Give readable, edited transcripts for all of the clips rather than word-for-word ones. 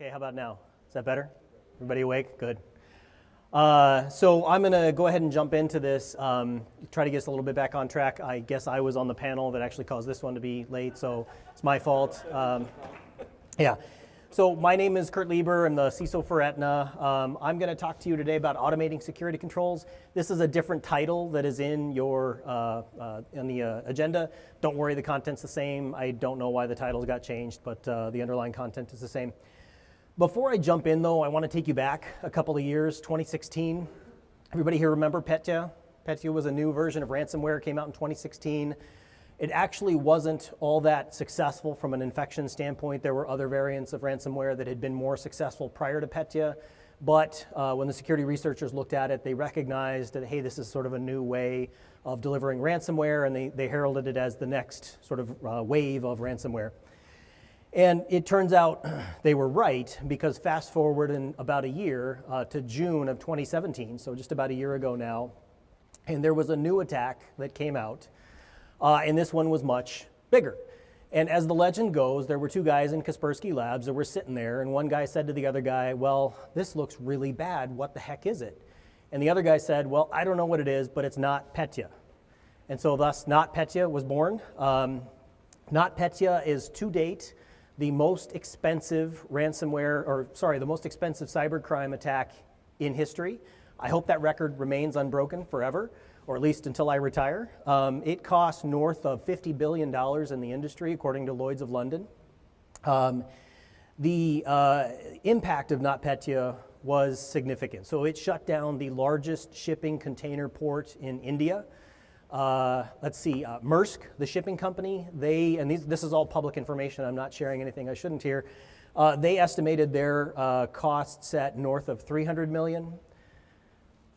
Okay, how about now? Is that better? Everybody awake? Good. So I'm going to go ahead and jump into this, try to get us a little bit back on track. I guess I was on the panel that actually caused this one to be late, so it's my fault. Yeah. So my name is Kurt Lieber. I'm the CISO for Aetna. I'm going to talk to you today about automating security controls. This is a different title that is in your in the agenda. Don't worry, the content's the same. I don't know why the titles got changed, but the underlying content is the same. Before I jump in, though, I want to take you back a couple of years, 2016. Everybody here remember Petya? Petya was a new version of ransomware. It came out in 2016. It actually wasn't all that successful from an infection standpoint. There were other variants of ransomware that had been more successful prior to Petya. But when the security researchers looked at it, they recognized that, hey, this is sort of a new way of delivering ransomware, and they heralded it as the next sort of wave of ransomware. And it turns out they were right, because fast forward in about a year to June of 2017, so just about a year ago now, and there was a new attack that came out, and this one was much bigger. And as the legend goes, there were two guys in Kaspersky Labs that were sitting there, and one guy said to the other guy, well, this looks really bad, what the heck is it? And the other guy said, well, I don't know what it is, but it's not Petya. And so thus, NotPetya was born. NotPetya is to date the most expensive ransomware, or sorry, the most expensive cybercrime attack in history. I hope that record remains unbroken forever, or at least until I retire. It costs north of $50 billion in the industry, according to Lloyd's of London. The impact of NotPetya was significant. So it shut down the largest shipping container port in India. Let's see, Maersk, the shipping company, this is all public information, I'm not sharing anything I shouldn't here. They estimated their costs at north of 300 million.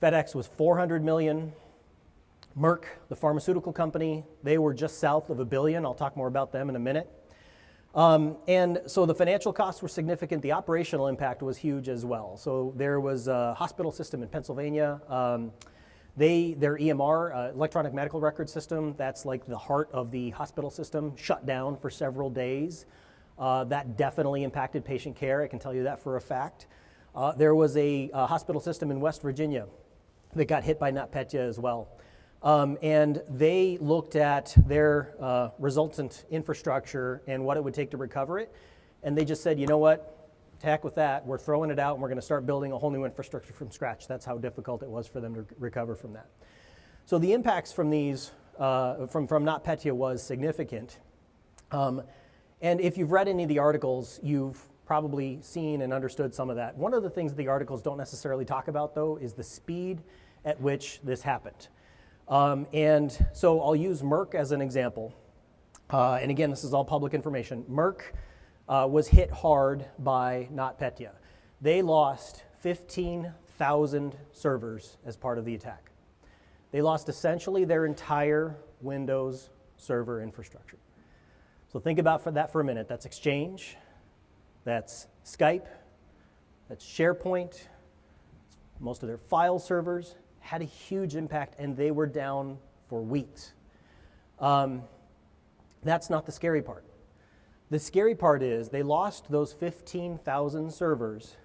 FedEx was 400 million. Merck, the pharmaceutical company, they were just south of $1 billion. I'll talk more about them in a minute. And so the financial costs were significant. The operational impact was huge as well. So there was a hospital system in Pennsylvania. Their EMR, electronic medical record system, that's like the heart of the hospital system, shut down for several days. That definitely impacted patient care, I can tell you that for a fact. There was a hospital system in West Virginia that got hit by NotPetya as well. And they looked at their resultant infrastructure and what it would take to recover it. And they just said, you know what? To heck with that, we're throwing it out and we're going to start building a whole new infrastructure from scratch. That's how difficult it was for them to recover from that. So the impacts from these, from NotPetya was significant. And if you've read any of the articles, you've probably seen and understood some of that. One of the things the articles don't necessarily talk about, though, is the speed at which this happened. And so I'll use Merck as an example. And again, this is all public information. Merck was hit hard by NotPetya. They lost 15,000 servers as part of the attack. They lost essentially their entire Windows server infrastructure. So think about that for a minute. That's Exchange, that's Skype, that's SharePoint, most of their file servers had a huge impact, and they were down for weeks. That's not the scary part. The scary part is they lost those 15,000 servers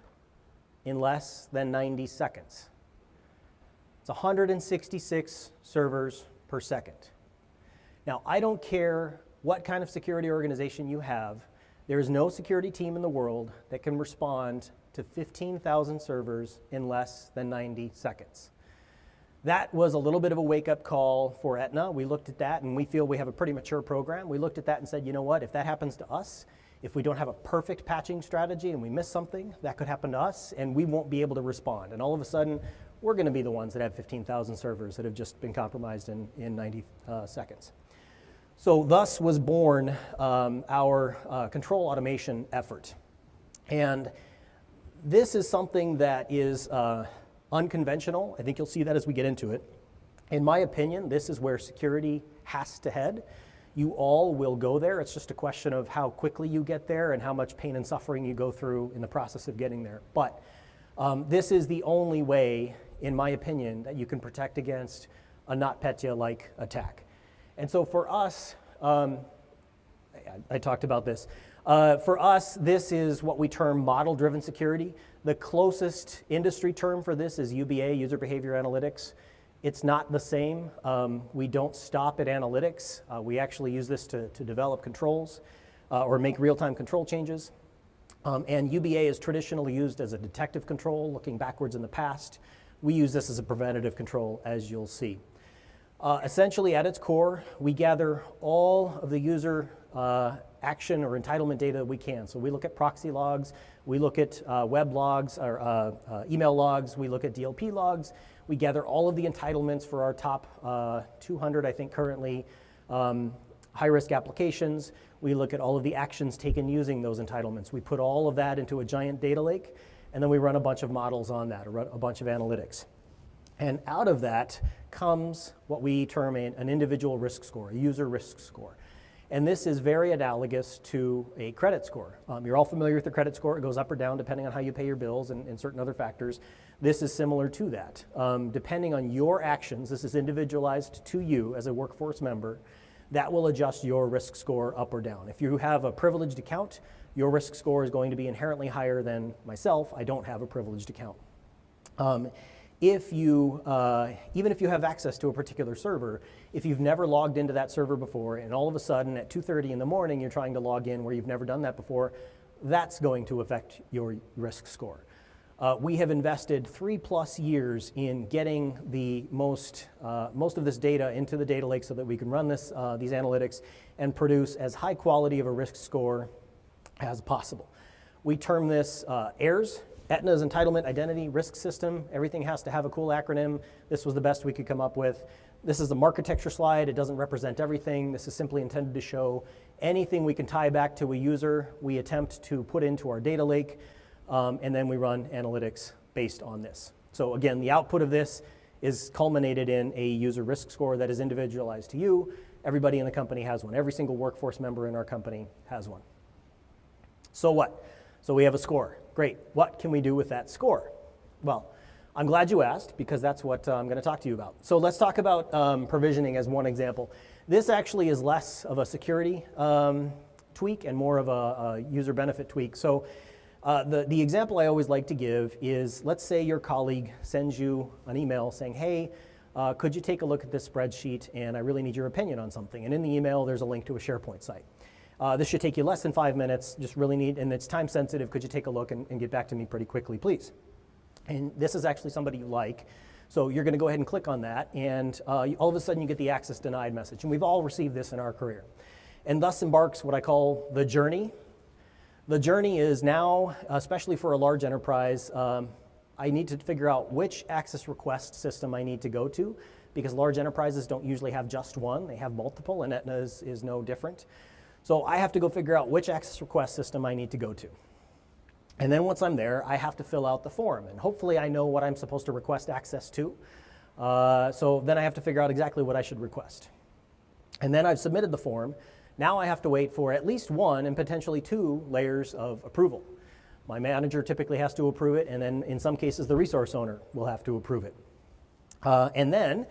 in less than 90 seconds. It's 166 servers per second. Now, I don't care what kind of security organization you have, there is no security team in the world that can respond to 15,000 servers in less than 90 seconds. That was a little bit of a wake-up call for Aetna. We looked at that, and we feel we have a pretty mature program. We looked at that and said, you know what, if that happens to us, if we don't have a perfect patching strategy and we miss something, that could happen to us, and we won't be able to respond. And all of a sudden, we're going to be the ones that have 15,000 servers that have just been compromised in 90 seconds. So thus was born our control automation effort. And this is something that is unconventional. I think you'll see that as we get into it. In my opinion, this is where security has to head. You all will go there. It's just a question of how quickly you get there and how much pain and suffering you go through in the process of getting there. But this is the only way, in my opinion, that you can protect against a NotPetya-like attack. And so for us, I talked about this. For us, this is what we term model-driven security. The closest industry term for this is UBA, User Behavior Analytics. It's not the same. We don't stop at analytics. We actually use this to develop controls or make real-time control changes. And UBA is traditionally used as a detective control, looking backwards in the past. We use this as a preventative control, as you'll see. Essentially, at its core, we gather all of the user action or entitlement data that we can. So we look at proxy logs, we look at web logs or email logs, we look at DLP logs. We gather all of the entitlements for our top 200, I think currently, high-risk applications. We look at all of the actions taken using those entitlements. We put all of that into a giant data lake, and then we run a bunch of models on that, or a bunch of analytics. And out of that comes what we term an individual risk score, a user risk score. And this is very analogous to a credit score. You're all familiar with the credit score. It goes up or down depending on how you pay your bills and certain other factors. This is similar to that. Depending on your actions, this is individualized to you as a workforce member, that will adjust your risk score up or down. If you have a privileged account, your risk score is going to be inherently higher than myself. I don't have a privileged account. Even if you have access to a particular server, if you've never logged into that server before and all of a sudden at 2:30 in the morning you're trying to log in where you've never done that before, that's going to affect your risk score. We have invested 3+ years in getting the most of this data into the data lake so that we can run these analytics and produce as high quality of a risk score as possible. We term this AIRS. Aetna's Entitlement Identity Risk System. Everything has to have a cool acronym. This was the best we could come up with. This is a architecture slide. It doesn't represent everything. This is simply intended to show anything we can tie back to a user, we attempt to put into our data lake, and then we run analytics based on this. So again, the output of this is culminated in a user risk score that is individualized to you. Everybody in the company has one. Every single workforce member in our company has one. So what? So we have a score. Great. What can we do with that score? Well, I'm glad you asked because that's what I'm going to talk to you about. So let's talk about provisioning as one example. This actually is less of a security tweak and more of a user benefit tweak. So the example I always like to give is, let's say your colleague sends you an email saying, hey, could you take a look at this spreadsheet and I really need your opinion on something. And in the email, there's a link to a SharePoint site. This should take you less than 5 minutes, just really need, and it's time sensitive. Could you take a look and get back to me pretty quickly, please? And this is actually somebody you like. So you're going to go ahead and click on that, and all of a sudden you get the access denied message. And we've all received this in our career. And thus embarks what I call the journey. The journey is now, especially for a large enterprise, I need to figure out which access request system I need to go to, because large enterprises don't usually have just one. They have multiple, and Aetna is no different. So I have to go figure out which access request system I need to go to. And then once I'm there, I have to fill out the form. And hopefully I know what I'm supposed to request access to. So then I have to figure out exactly what I should request. And then I've submitted the form. Now I have to wait for at least 1 and potentially 2 layers of approval. My manager typically has to approve it, and then in some cases the resource owner will have to approve it. And then,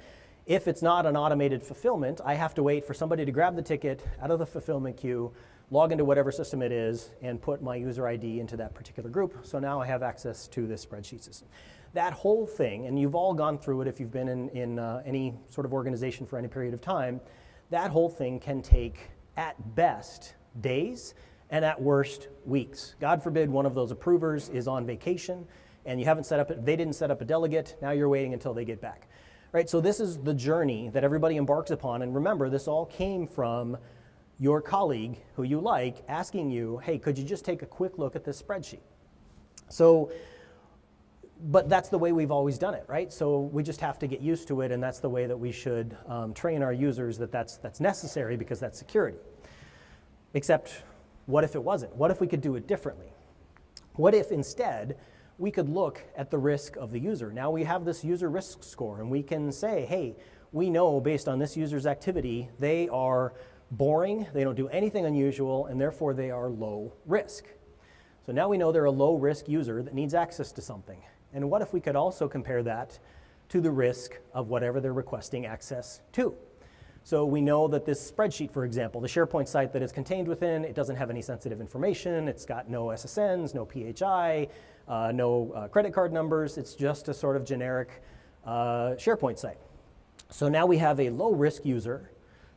if it's not an automated fulfillment, I have to wait for somebody to grab the ticket out of the fulfillment queue, log into whatever system it is, and put my user ID into that particular group. So now I have access to this spreadsheet system. That whole thing, and you've all gone through it if you've been in any sort of organization for any period of time, that whole thing can take, at best, days, and at worst, weeks. God forbid one of those approvers is on vacation, and you haven't set up, they didn't set up a delegate, now you're waiting until they get back. Right, so this is the journey that everybody embarks upon, and remember, this all came from your colleague who you like asking you, hey, could you just take a quick look at this spreadsheet? So, but that's the way we've always done it, right? So we just have to get used to it, and that's the way that we should train our users that's necessary because that's security. Except, what if it wasn't? What if we could do it differently? What if instead we could look at the risk of the user? Now we have this user risk score, and we can say, hey, we know based on this user's activity, they are boring, they don't do anything unusual, and therefore they are low risk. So now we know they're a low risk user that needs access to something. And what if we could also compare that to the risk of whatever they're requesting access to? So we know that this spreadsheet, for example, the SharePoint site that it's contained within, it doesn't have any sensitive information. It's got no SSNs, no PHI, no credit card numbers. It's just a sort of generic SharePoint site. So now we have a low-risk user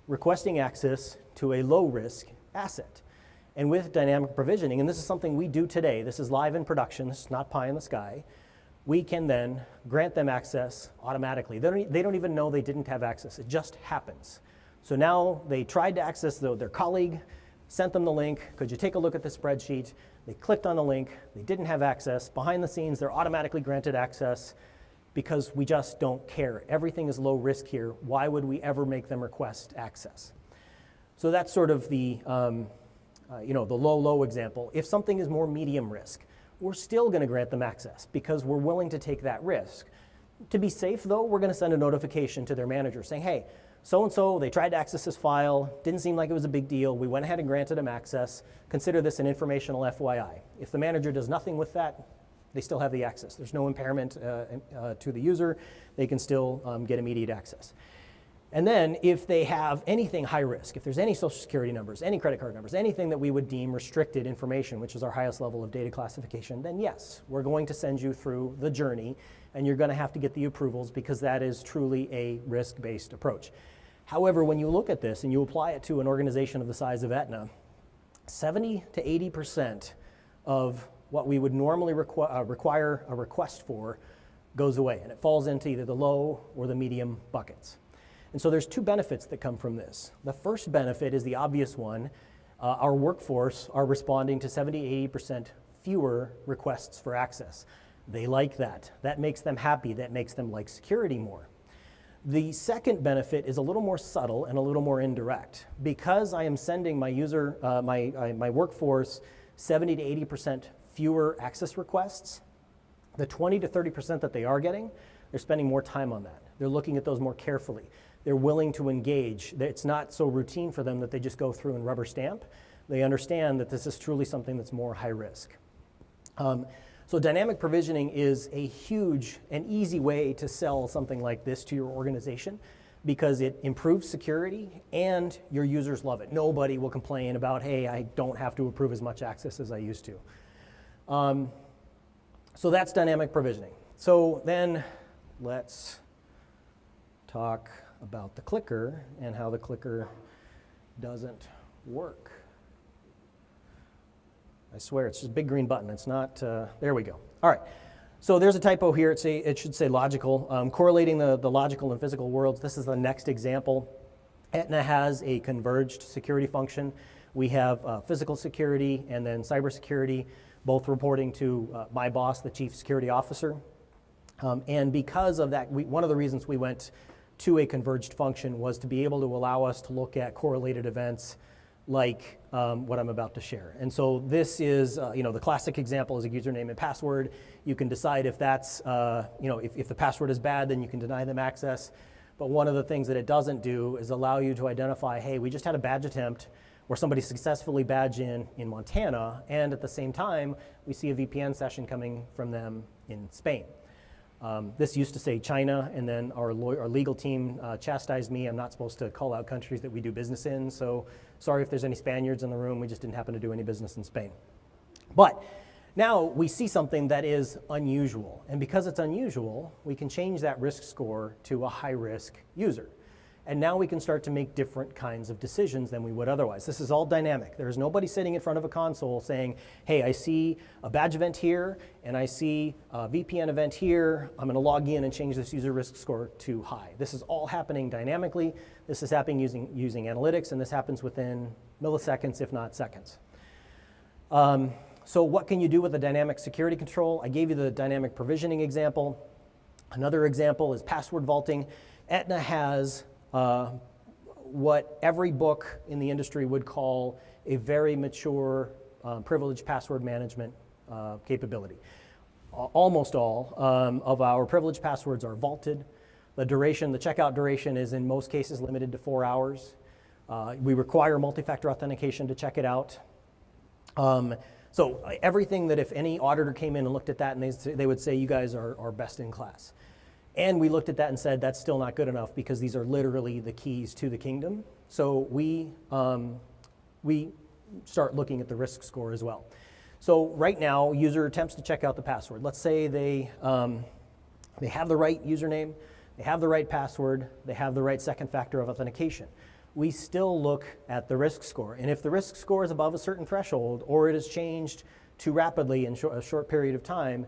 requesting access to a low-risk asset. And with dynamic provisioning, and this is something we do today, this is live in production, this is not pie in the sky, we can then grant them access automatically. They don't even know they didn't have access, it just happens. So now they tried to access their colleague, sent them the link, could you take a look at the spreadsheet? They clicked on the link, they didn't have access. Behind the scenes, they're automatically granted access because we just don't care. Everything is low risk here. Why would we ever make them request access? So that's sort of the, the low example. If something is more medium risk, we're still going to grant them access because we're willing to take that risk. To be safe, though, we're going to send a notification to their manager saying, hey, so-and-so, they tried to access this file, didn't seem like it was a big deal, we went ahead and granted them access, consider this an informational FYI. If the manager does nothing with that, they still have the access. There's no impairment to the user, they can still get immediate access. And then if they have anything high risk, if there's any social security numbers, any credit card numbers, anything that we would deem restricted information, which is our highest level of data classification, then yes, we're going to send you through the journey and you're going to have to get the approvals because that is truly a risk-based approach. However, when you look at this and you apply it to an organization of the size of Aetna, 70 to 80% of what we would normally require a request for goes away, and it falls into either the low or the medium buckets. And so there's two benefits that come from this. The first benefit is the obvious one. Our workforce are responding to 70 to 80% fewer requests for access. They like that. That makes them happy. That makes them like security more. The second benefit is a little more subtle and a little more indirect. Because I am sending my user, my workforce 70 to 80% fewer access requests, the 20 to 30% that they are getting, they're spending more time on that. They're looking at those more carefully. They're willing to engage. It's not so routine for them that they just go through and rubber stamp. They understand that this is truly something that's more high risk. So dynamic provisioning is a huge and easy way to sell something like this to your organization because it improves security and your users love it. Nobody will complain about, hey, I don't have to approve as much access as I used to. So that's dynamic provisioning. So then let's talk about the clicker and how the clicker doesn't work. I swear, it's just a big green button. It's not, there we go. All right, so there's a typo here. It should say logical. Correlating the logical and physical worlds. This is the next example. Aetna has a converged security function. We have physical security and then cybersecurity, both reporting to my boss, the chief security officer. And because of that, one of the reasons we went to a converged function was to be able to allow us to look at correlated events like what I'm about to share. And so this is, the classic example is a username and password. You can decide if that's, if the password is bad, then you can deny them access. But one of the things that it doesn't do is allow you to identify, hey, we just had a badge attempt where somebody successfully badged in Montana, and at the same time, we see a VPN session coming from them in Spain. This used to say China, and then our legal team chastised me. I'm not supposed to call out countries that we do business in, so sorry if there's any Spaniards in the room. We just didn't happen to do any business in Spain. But now we see something that is unusual, and because it's unusual, we can change that risk score to a high-risk user. And now we can start to make different kinds of decisions than we would otherwise. This is all dynamic. There's nobody sitting in front of a console saying, hey, I see a badge event here, and I see a VPN event here. I'm going to log in and change this user risk score to high. This is all happening dynamically. This is happening using analytics, and this happens within milliseconds, if not seconds. So what can you do with a dynamic security control? I gave you the dynamic provisioning example. Another example is password vaulting. Aetna has what every book in the industry would call a very mature privileged password management capability. Almost all of our privileged passwords are vaulted. The checkout duration is in most cases limited to 4 hours. We require multi-factor authentication to check it out. So everything that if any auditor came in and looked at that and they would say you guys are best in class. And we looked at that and said that's still not good enough because these are literally the keys to the kingdom. So we start looking at the risk score as well. So right now, user attempts to check out the password. Let's say they have the right username, they have the right password, they have the right second factor of authentication. We still look at the risk score. And if the risk score is above a certain threshold or it has changed too rapidly in a short period of time,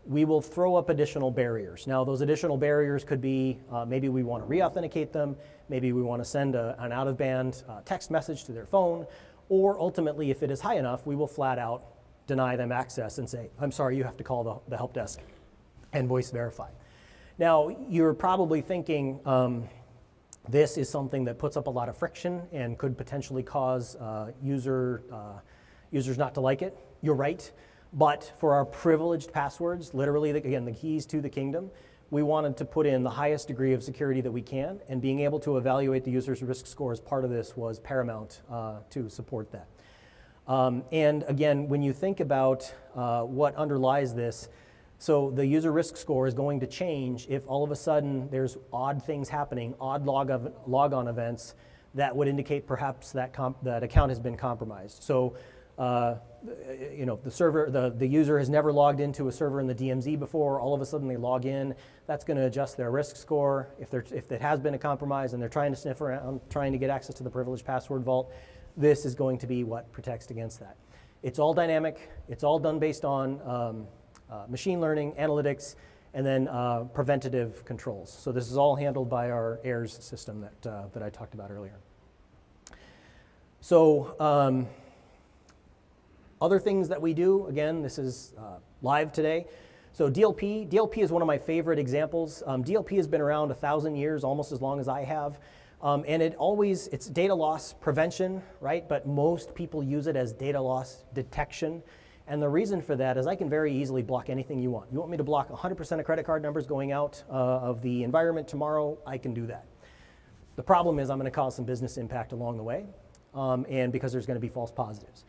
we will throw up additional barriers. Now, those additional barriers could be maybe we want to re-authenticate them, maybe we want to send an out-of-band text message to their phone, or ultimately, if it is high enough, we will flat out deny them access and say, I'm sorry, you have to call the help desk and voice verify. Now, you're probably thinking this is something that puts up a lot of friction and could potentially cause users not to like it. You're right. But for our privileged passwords, literally, again, the keys to the kingdom, we wanted to put in the highest degree of security that we can, and being able to evaluate the user's risk score as part of this was paramount to support that. And again, when you think about what underlies this, so the user risk score is going to change if all of a sudden there's odd things happening, odd log-on events that would indicate perhaps that account has been compromised. So the user has never logged into a server in the DMZ before. All of a sudden they log in. That's going to adjust their risk score. If it has been a compromise and they're trying to sniff around, trying to get access to the privileged password vault, this is going to be what protects against that. It's all dynamic. It's all done based on machine learning, analytics, and then preventative controls. So this is all handled by our AIRS system that I talked about earlier. So other things that we do, again, this is live today. So DLP is one of my favorite examples. DLP has been around 1,000 years, almost as long as I have. And it's data loss prevention, right? But most people use it as data loss detection. And the reason for that is I can very easily block anything you want. You want me to block 100% of credit card numbers going out of the environment tomorrow, I can do that. The problem is I'm going to cause some business impact along the way, and because there's going to be false positives.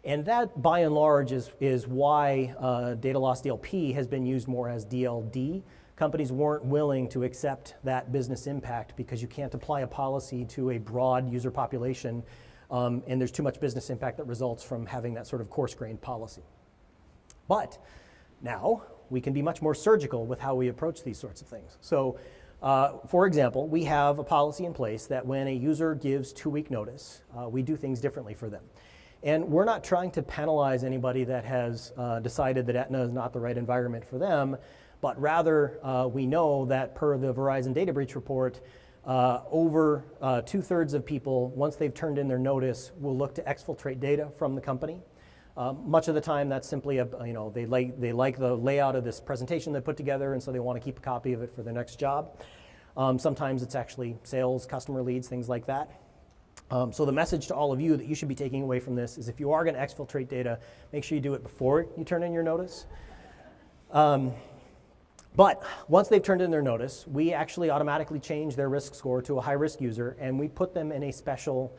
And that, by and large, is why data loss DLP has been used more as DLD. Companies weren't willing to accept that business impact because you can't apply a policy to a broad user population, and there's too much business impact that results from having that sort of coarse-grained policy. But now we can be much more surgical with how we approach these sorts of things. So, for example, we have a policy in place that when a user gives 2-week notice, we do things differently for them. And we're not trying to penalize anybody that has decided that Aetna is not the right environment for them, but rather we know that per the Verizon data breach report, over 2/3 of people, once they've turned in their notice, will look to exfiltrate data from the company. Much of the time that's simply they like the layout of this presentation they put together, and so they want to keep a copy of it for their next job. Sometimes it's actually sales, customer leads, things like that. So the message to all of you that you should be taking away from this is if you are going to exfiltrate data, make sure you do it before you turn in your notice. But once they've turned in their notice, we actually automatically change their risk score to a high-risk user, and we put them in a special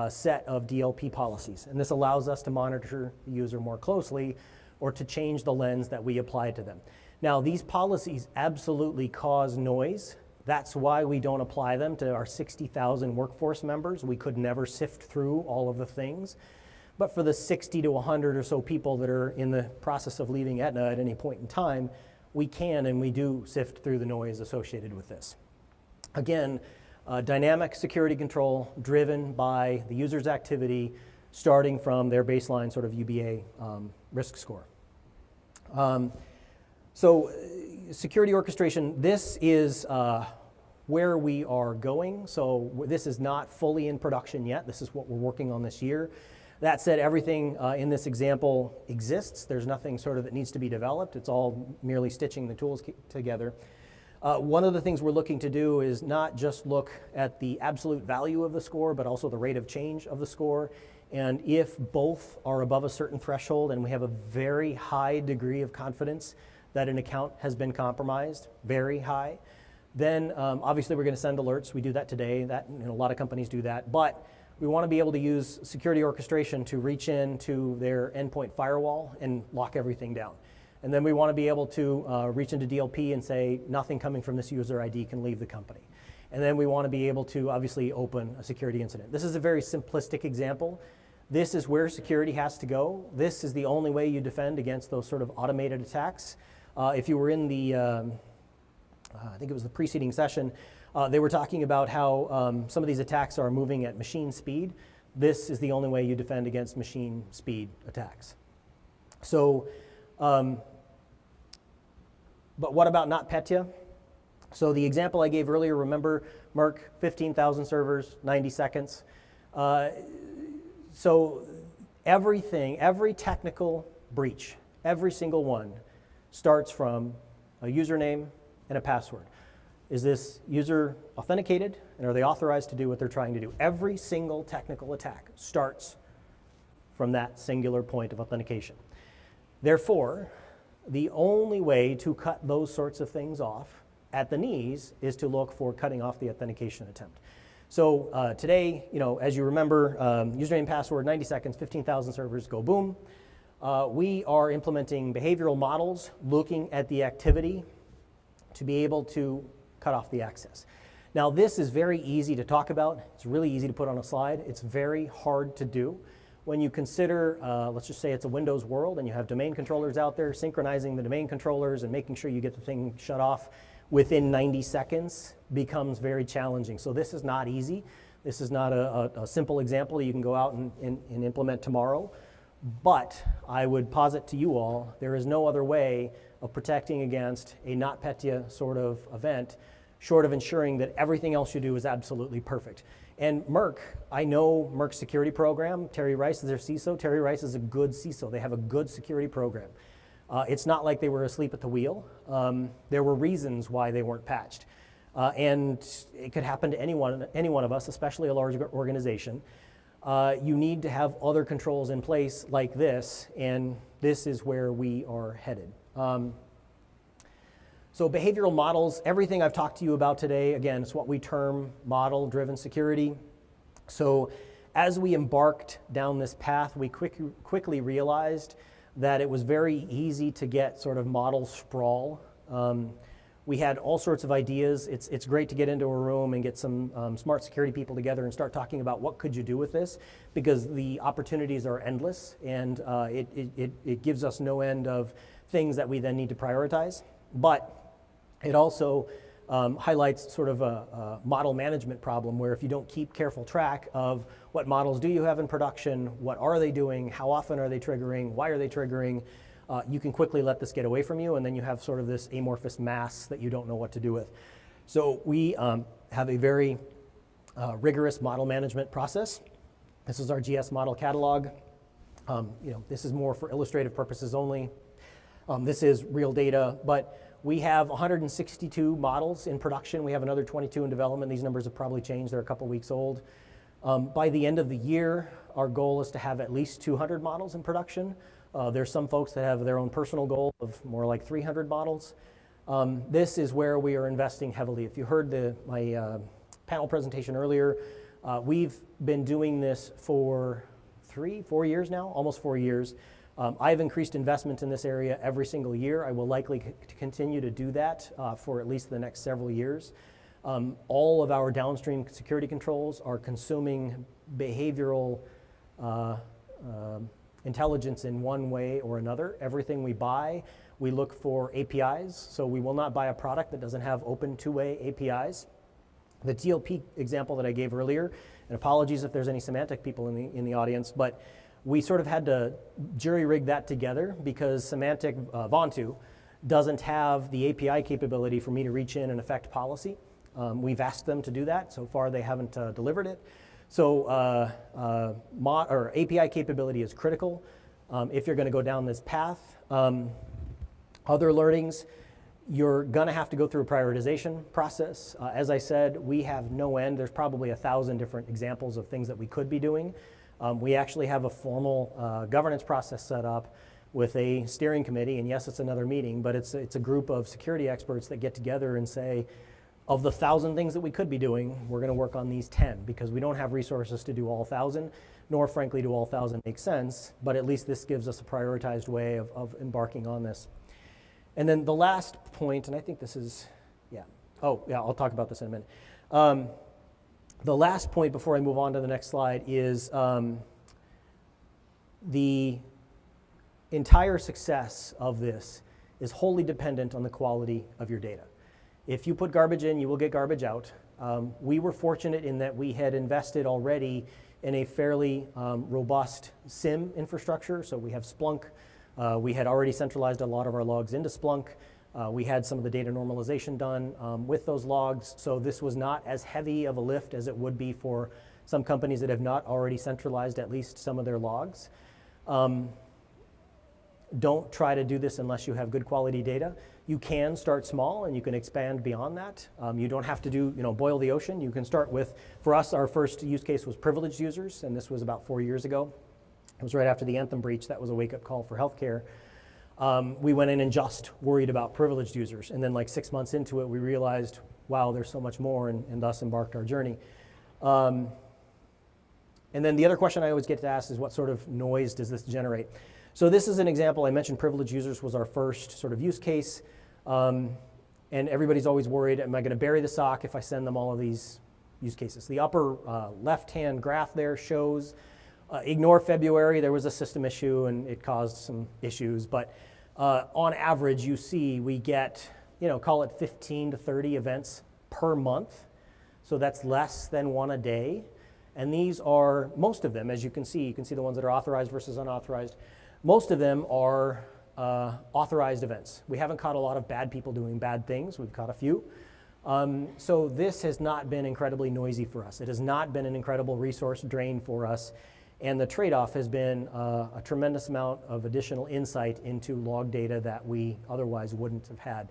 set of DLP policies. And this allows us to monitor the user more closely or to change the lens that we apply to them. Now, these policies absolutely cause noise. That's why we don't apply them to our 60,000 workforce members. We could never sift through all of the things. But for the 60 to 100 or so people that are in the process of leaving Aetna at any point in time, we can and we do sift through the noise associated with this. Again, dynamic security control driven by the user's activity, starting from their baseline sort of UBA risk score. So security orchestration, this is where we are going. So this is not fully in production yet. This is what we're working on this year. That said, everything in this example exists. There's nothing sort of that needs to be developed. It's all merely stitching the tools together. One of the things we're looking to do is not just look at the absolute value of the score, but also the rate of change of the score. And if both are above a certain threshold and we have a very high degree of confidence that an account has been compromised, very high, then obviously we're going to send alerts. We do that today. A lot of companies do that. But we want to be able to use security orchestration to reach into their endpoint firewall and lock everything down. And then we want to be able to reach into DLP and say nothing coming from this user ID can leave the company. And then we want to be able to obviously open a security incident. This is a very simplistic example. This is where security has to go. This is the only way you defend against those sort of automated attacks. If you were in the, I think it was the preceding session, they were talking about how some of these attacks are moving at machine speed. This is the only way you defend against machine speed attacks. So, but what about not Petya? So the example I gave earlier, remember, Merck, 15,000 servers, 90 seconds. So everything, every technical breach, every single one starts from a username and a password. Is this user authenticated, and are they authorized to do what they're trying to do? Every single technical attack starts from that singular point of authentication. Therefore, the only way to cut those sorts of things off at the knees is to look for cutting off the authentication attempt. So today, as you remember, username, password, 90 seconds, 15,000 servers, go boom. We are implementing behavioral models looking at the activity to be able to cut off the access. Now this is very easy to talk about. It's really easy to put on a slide. It's very hard to do. When you consider, let's just say it's a Windows world and you have domain controllers out there, synchronizing the domain controllers and making sure you get the thing shut off within 90 seconds becomes very challenging. So this is not easy. This is not a simple example you can go out and implement tomorrow. But I would posit to you all, there is no other way of protecting against a not Petya sort of event, short of ensuring that everything else you do is absolutely perfect. And Merck, I know Merck's security program. Terry Rice is their CISO. Terry Rice is a good CISO. They have a good security program. It's not like they were asleep at the wheel. There were reasons why they weren't patched. And it could happen to any one of us, especially a large organization. You need to have other controls in place like this, and this is where we are headed. So behavioral models, everything I've talked to you about today, again, it's what we term model-driven security. So as we embarked down this path, we quickly realized that it was very easy to get sort of model sprawl. We had all sorts of ideas. It's great to get into a room and get some smart security people together and start talking about what could you do with this, because the opportunities are endless, and it gives us no end of things that we then need to prioritize. But it also highlights sort of a model management problem, where if you don't keep careful track of what models do you have in production, what are they doing, how often are they triggering, why are they triggering, you can quickly let this get away from you, and then you have sort of this amorphous mass that you don't know what to do with. So we have a very rigorous model management process. This is our GS model catalog. This is more for illustrative purposes only. This is real data, but we have 162 models in production. We have another 22 in development. These numbers have probably changed. They're a couple weeks old. By the end of the year, our goal is to have at least 200 models in production. There's some folks that have their own personal goal of more like 300 models. This is where we are investing heavily. If you heard my panel presentation earlier, we've been doing this for 4 years now, almost 4 years. I've increased investment in this area every single year. I will likely continue to do that for at least the next several years. All of our downstream security controls are consuming behavioral intelligence in one way or another. Everything we buy, we look for APIs, so we will not buy a product that doesn't have open two-way APIs. The DLP example that I gave earlier, and apologies if there's any semantic people in the audience, but we sort of had to jury-rig that together because semantic Vontu doesn't have the API capability for me to reach in and affect policy. We've asked them to do that. So far, they haven't delivered it. So API capability is critical if you're going to go down this path. Other learnings, you're going to have to go through a prioritization process. As I said, we have no end. There's probably 1,000 different examples of things that we could be doing. We actually have a formal governance process set up with a steering committee, and yes, it's another meeting, but it's a group of security experts that get together and say, of the 1,000 things that we could be doing, we're going to work on these 10 because we don't have resources to do all 1,000, nor frankly do all 1,000 make sense, but at least this gives us a prioritized way of embarking on this. And then the last point, and I think this is, yeah. Oh, yeah, I'll talk about this in a minute. The last point before I move on to the next slide is the entire success of this is wholly dependent on the quality of your data. If you put garbage in, you will get garbage out. We were fortunate in that we had invested already in a fairly robust SIM infrastructure. So we have Splunk. We had already centralized a lot of our logs into Splunk. We had some of the data normalization done with those logs. So this was not as heavy of a lift as it would be for some companies that have not already centralized at least some of their logs. Don't try to do this unless you have good quality data. You can start small and you can expand beyond that. You don't have to do, boil the ocean. You can start with, for us, our first use case was privileged users, and this was about 4 years ago. It was right after the Anthem breach. That was a wake-up call for healthcare. We went in and just worried about privileged users. And then like 6 months into it, we realized, wow, there's so much more, and thus embarked our journey. And then the other question I always get to ask is, what sort of noise does this generate? So this is an example. I mentioned privileged users was our first sort of use case. And everybody's always worried, am I going to bury the sock if I send them all of these use cases? The upper left-hand graph there shows, ignore February, there was a system issue and it caused some issues. But on average, you see we get, call it 15 to 30 events per month. So that's less than one a day. And these are, most of them, as you can see the ones that are authorized versus unauthorized. Most of them are authorized events. We haven't caught a lot of bad people doing bad things. We've caught a few. So this has not been incredibly noisy for us. It has not been an incredible resource drain for us. And the trade-off has been a tremendous amount of additional insight into log data that we otherwise wouldn't have had.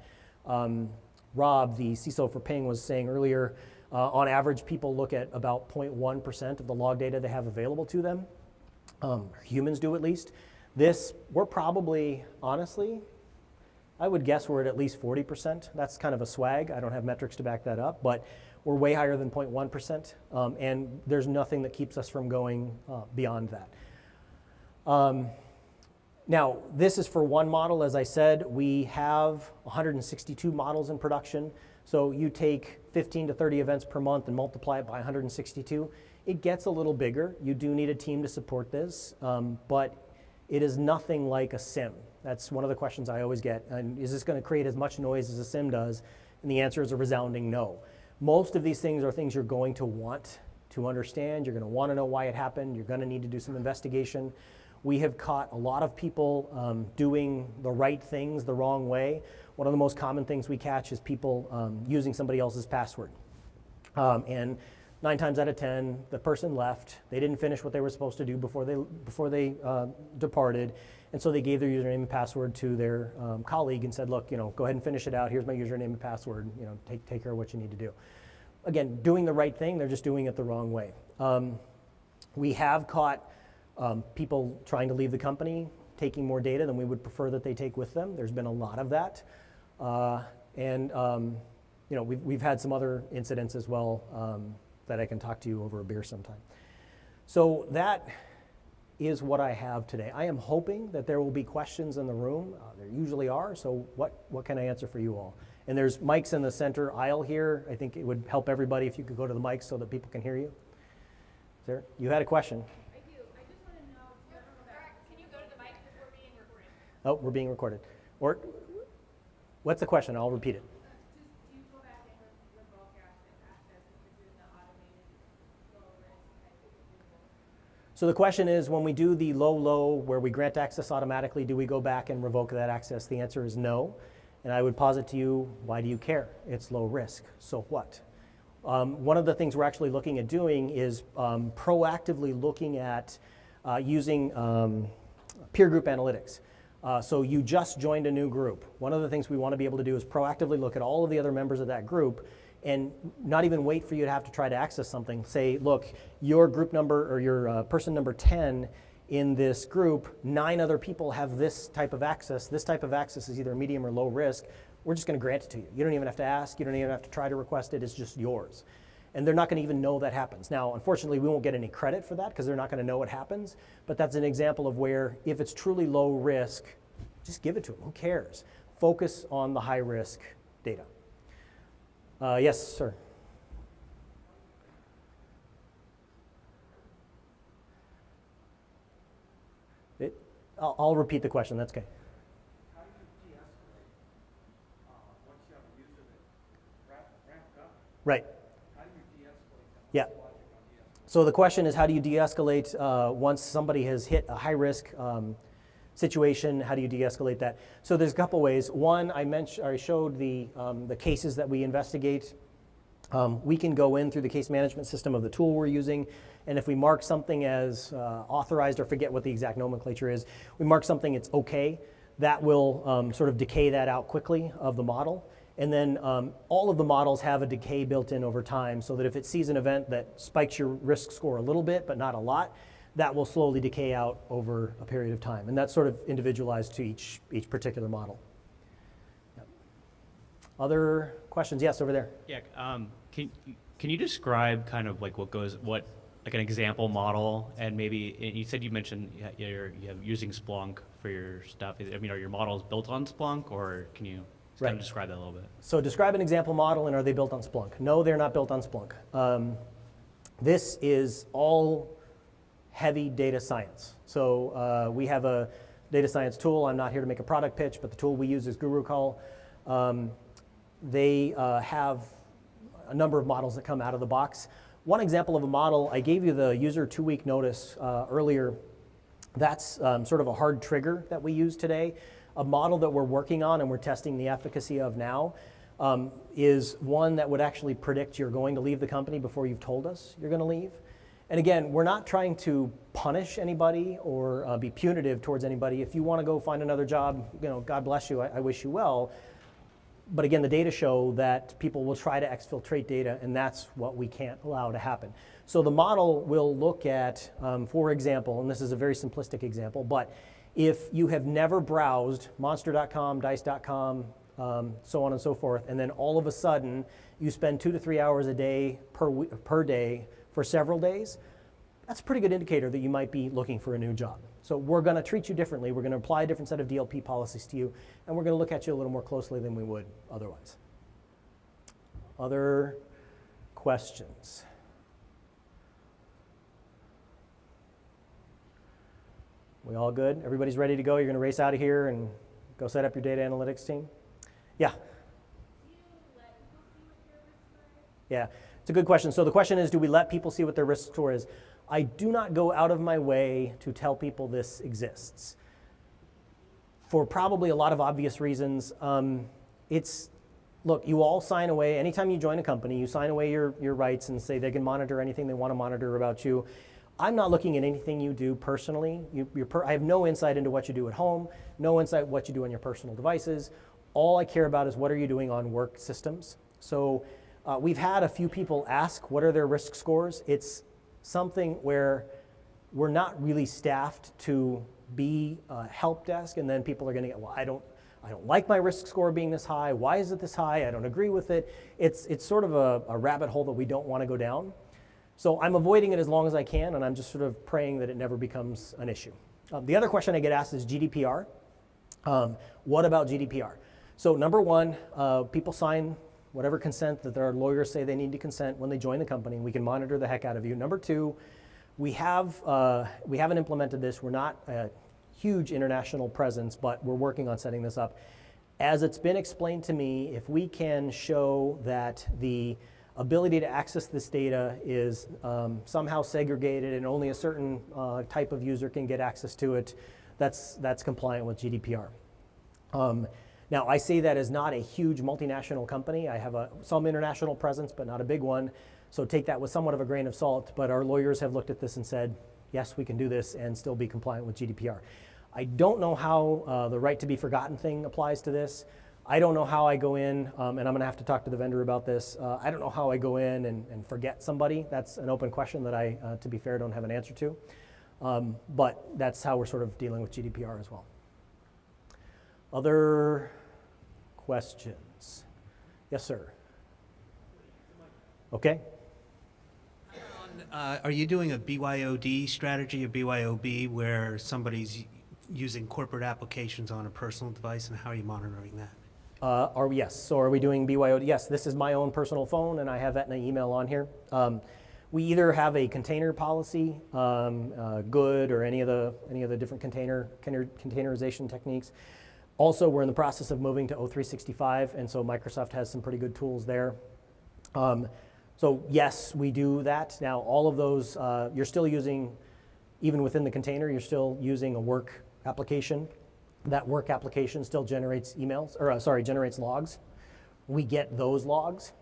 Rob, the CISO for Ping, was saying earlier, on average, people look at about 0.1% of the log data they have available to them. Humans do at least. This, we're probably, honestly, I would guess we're at least 40%. That's kind of a swag. I don't have metrics to back that up, but we're way higher than 0.1%, and there's nothing that keeps us from going beyond that. Now, this is for one model. As I said, we have 162 models in production. So you take 15 to 30 events per month and multiply it by 162. It gets a little bigger. You do need a team to support this, but it is nothing like a SIM. That's one of the questions I always get. And is this going to create as much noise as a SIM does? And the answer is a resounding no. Most of these things are things you're going to want to understand. You're going to want to know why it happened. You're going to need to do some investigation. We have caught a lot of people doing the right things the wrong way. One of the most common things we catch is people using somebody else's password. And 9 times out of 10, the person left. They didn't finish what they were supposed to do before they departed, and so they gave their username and password to their colleague and said, "Look, go ahead and finish it out. Here's my username and password. Take care of what you need to do." Again, doing the right thing. They're just doing it the wrong way. We have caught people trying to leave the company, taking more data than we would prefer that they take with them. There's been a lot of that, we've had some other incidents as well. That I can talk to you over a beer sometime. So that is what I have today. I am hoping that there will be questions in the room. There usually are, so what can I answer for you all? And there's mics in the center aisle here. I think it would help everybody if you could go to the mics so that people can hear you. Sir, you had a question. I do. I just want to know, can you go to the mic because we're being recorded? Oh, we're being recorded. Or, what's the question? I'll repeat it. Do you go back and revoke access if you're doing the automated low-risk type of approval? So the question is, when we do the low, where we grant access automatically, do we go back and revoke that access? The answer is no. And I would posit to you, why do you care? It's low risk. So what? One of the things we're actually looking at doing is proactively looking at using peer group analytics. So you just joined a new group. One of the things we want to be able to do is proactively look at all of the other members of that group and not even wait for you to have to try to access something. Say, look, your group number or your person number 10 in this group, 9 other people have this type of access. This type of access is either medium or low risk. We're just going to grant it to you. You don't even have to ask. You don't even have to try to request it. It's just yours. And they're not going to even know that happens. Now, unfortunately, we won't get any credit for that because they're not going to know it happens. But that's an example of where if it's truly low risk, just give it to them. Who cares? focus on the high-risk data. Yes, sir. I'll repeat the question, that's okay. How do you de-escalate once you have a user that ramped up? Right. How do you de-escalate that? Yeah. What's the logic on de-escalate? So the question is, how do you de-escalate once somebody has hit a high-risk situation? How do you de-escalate that? So there's a couple ways. One, I showed the cases that we investigate. We can go in through the case management system of the tool we're using, and if we mark something as authorized, or forget what the exact nomenclature is, we mark something it's okay, that will sort of decay that out quickly of the model. And then all of the models have a decay built in over time, so that if it sees an event that spikes your risk score a little bit, but not a lot, that will slowly decay out over a period of time. And that's sort of individualized to each particular model. Yep. Other questions? Yes, over there. Yeah, can you describe kind of like like an example model, and maybe you said you mentioned you're using Splunk for your stuff. I mean, are your models built on Splunk, or can you kind of describe that a little bit? So describe an example model, and are they built on Splunk? No, they're not built on Splunk. This is all heavy data science. So we have a data science tool. I'm not here to make a product pitch, but the tool we use is GuruCall. They have a number of models that come out of the box. One example of a model, I gave you the user 2-week notice earlier. That's sort of a hard trigger that we use today. A model that we're working on and we're testing the efficacy of now is one that would actually predict you're going to leave the company before you've told us you're going to leave. And again, we're not trying to punish anybody or be punitive towards anybody. If you want to go find another job, God bless you, I wish you well. But again, the data show that people will try to exfiltrate data, and that's what we can't allow to happen. So the model will look at, for example, and this is a very simplistic example, but if you have never browsed monster.com, dice.com, so on and so forth, and then all of a sudden you spend 2 to 3 hours a day per day for several days, that's a pretty good indicator that you might be looking for a new job. So we're going to treat you differently. We're going to apply a different set of DLP policies to you, and we're going to look at you a little more closely than we would otherwise. Other questions? We all good? Everybody's ready to go? You're going to race out of here and go set up your data analytics team? Yeah? Yeah, it's a good question. So the question is, do we let people see what their risk score is? I do not go out of my way to tell people this exists. For probably a lot of obvious reasons. Look, you all sign away, anytime you join a company, you sign away your rights and say they can monitor anything they want to monitor about you. I'm not looking at anything you do personally. I have no insight into what you do at home, no insight what you do on your personal devices. All I care about is what are you doing on work systems. So we've had a few people ask what are their risk scores. It's something where we're not really staffed to be a help desk, and then people are going to get, well, I don't like my risk score being this high. Why is it this high? I don't agree with it. It's sort of a rabbit hole that we don't want to go down. So I'm avoiding it as long as I can, and I'm just sort of praying that it never becomes an issue. The other question I get asked is GDPR. What about GDPR? So number one, people sign whatever consent that their lawyers say they need to consent when they join the company. We can monitor the heck out of you. Number two, we haven't implemented this. We're not a huge international presence, but we're working on setting this up. As it's been explained to me, if we can show that the ability to access this data is somehow segregated and only a certain type of user can get access to it, that's compliant with GDPR. Now, I say that as not a huge multinational company. I have some international presence, but not a big one. So take that with somewhat of a grain of salt. But our lawyers have looked at this and said, yes, we can do this and still be compliant with GDPR. I don't know how the right to be forgotten thing applies to this. I don't know how I go in, and I'm going to have to talk to the vendor about this. I don't know how I go in and forget somebody. That's an open question that I, to be fair, don't have an answer to. But that's how we're sort of dealing with GDPR as well. Other questions? Yes, sir. Okay. Are you doing a BYOD strategy, a BYOB, where somebody's using corporate applications on a personal device, and how are you monitoring that? Yes, so are we doing BYOD? Yes, this is my own personal phone, and I have Aetna email on here. We either have a container policy, good, or any of the different containerization techniques. Also, we're in the process of moving to O365, and so Microsoft has some pretty good tools there. So yes, we do that. Now, all of those, you're still using, even within the container, you're still using a work application. That work application still generates generates logs. We get those logs.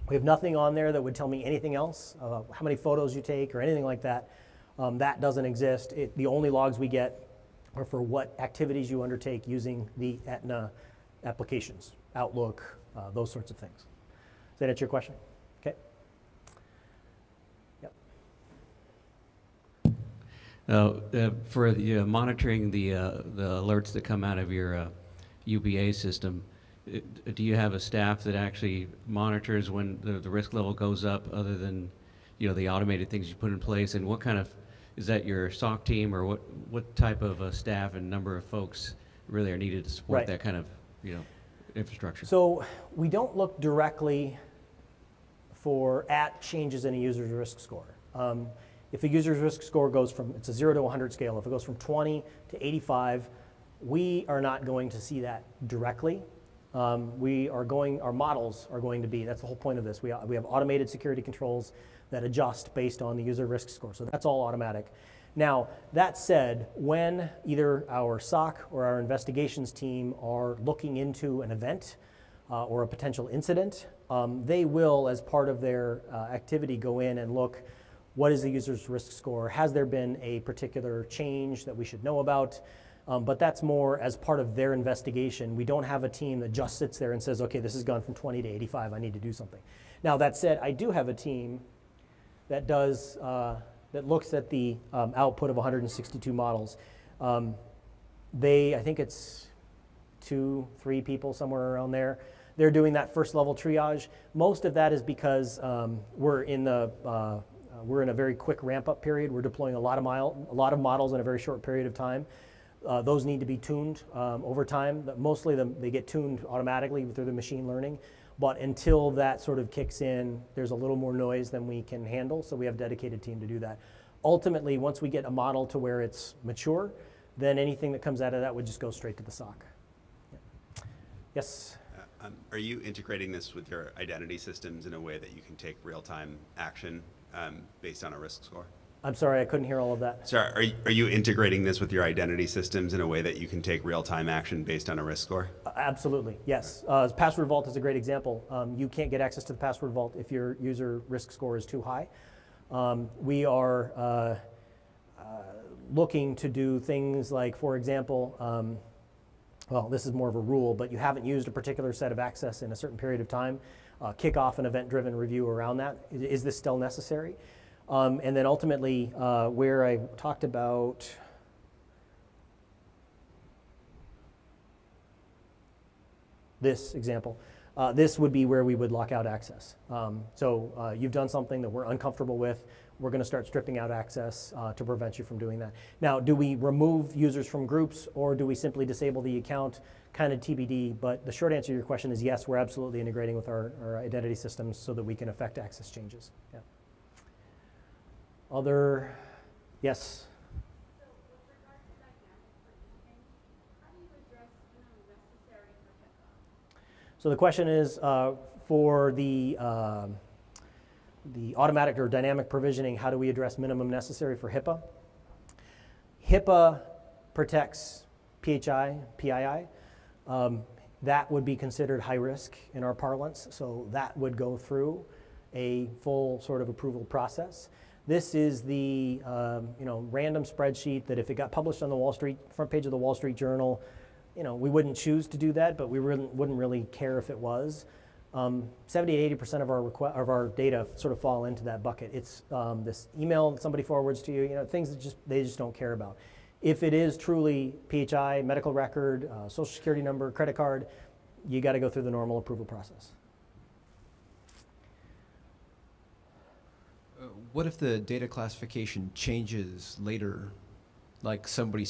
We have nothing on there that would tell me anything else, how many photos you take or anything like that. That doesn't exist. The only logs we get are for what activities you undertake using the Aetna applications, Outlook, those sorts of things. Does that answer your question? Okay. Yep. For the monitoring the alerts that come out of your UBA system, do you have a staff that actually monitors when the risk level goes up, other than the automated things you put in place? And what kind of, is that your SOC team, or what type of staff and number of folks really are needed to support Right. that kind of infrastructure? So we don't look directly at changes in a user's risk score. If a user's risk score goes from, it's a 0 to 100 scale, if it goes from 20 to 85, we are not going to see that directly. Our models are going to be, that's the whole point of this. We have automated security controls that adjust based on the user risk score. So that's all automatic. Now, that said, when either our SOC or our investigations team are looking into an event or a potential incident, they will, as part of their activity, go in and look, what is the user's risk score? Has there been a particular change that we should know about? But that's more as part of their investigation. We don't have a team that just sits there and says, okay, this has gone from 20 to 85, I need to do something. Now, that said, I do have a team that does, that looks at the output of 162 models. I think it's 2-3 people, somewhere around there. They're doing that first level triage. Most of that is because we're in a very quick ramp up period. We're deploying a lot of models in a very short period of time. Those need to be tuned over time. Mostly they get tuned automatically through the machine learning. But until that sort of kicks in, there's a little more noise than we can handle, so we have a dedicated team to do that. Ultimately, once we get a model to where it's mature, then anything that comes out of that would just go straight to the SOC. Yeah. Yes? Are you integrating this with your identity systems in a way that you can take real-time action based on a risk score? I'm sorry, I couldn't hear all of that. Sorry, are you integrating this with your identity systems in a way that you can take real-time action based on a risk score? Absolutely, yes. Password Vault is a great example. You can't get access to the Password Vault if your user risk score is too high. We are looking to do things like, for example, well, this is more of a rule, but you haven't used a particular set of access in a certain period of time, kick off an event-driven review around that. Is this still necessary? And then ultimately, where I talked about this example, this would be where we would lock out access. So you've done something that we're uncomfortable with. We're going to start stripping out access to prevent you from doing that. Now, do we remove users from groups, or do we simply disable the account? Kind of TBD, but the short answer to your question is yes, we're absolutely integrating with our identity systems so that we can affect access changes. Yeah. Yes? So with regard to dynamic provisioning, how do you address minimum necessary for HIPAA? So the question is for the automatic or dynamic provisioning, how do we address minimum necessary for HIPAA? HIPAA protects PHI, PII. That would be considered high risk in our parlance, so that would go through a full sort of approval process. This is the random spreadsheet that if it got published on the front page of the Wall Street Journal, we wouldn't choose to do that, but we wouldn't really care if it was. 70 to 80% of our data sort of fall into that bucket. It's this email that somebody forwards to you, things that they just don't care about. If it is truly PHI, medical record, social security number, credit card, you got to go through the normal approval process. What if the data classification changes later? Like somebody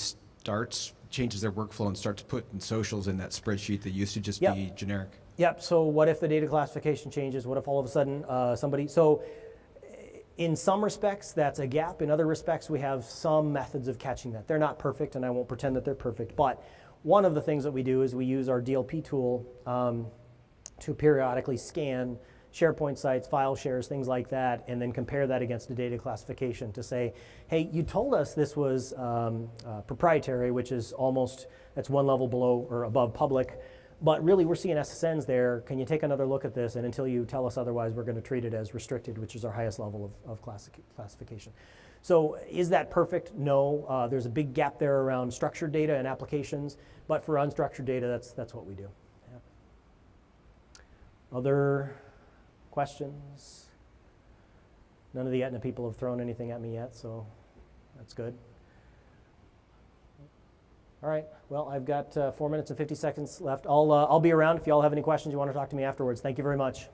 changes their workflow and starts putting socials in that spreadsheet that used to just Yep. be generic. Yep, so what if the data classification changes? What if all of a sudden so in some respects that's a gap. In other respects we have some methods of catching that. They're not perfect, and I won't pretend that they're perfect, but one of the things that we do is we use our DLP tool to periodically scan SharePoint sites, file shares, things like that, and then compare that against the data classification to say, hey, you told us this was proprietary, which is that's one level below or above public, but really we're seeing SSNs there. Can you take another look at this? And until you tell us otherwise, we're going to treat it as restricted, which is our highest level of classification. So is that perfect? No. There's a big gap there around structured data and applications, but for unstructured data, that's what we do. Yeah. Other questions? None of the Aetna people have thrown anything at me yet, so that's good. All right, well, I've got 4 minutes and 50 seconds left. I'll be around if you all have any questions you want to talk to me afterwards. Thank you very much.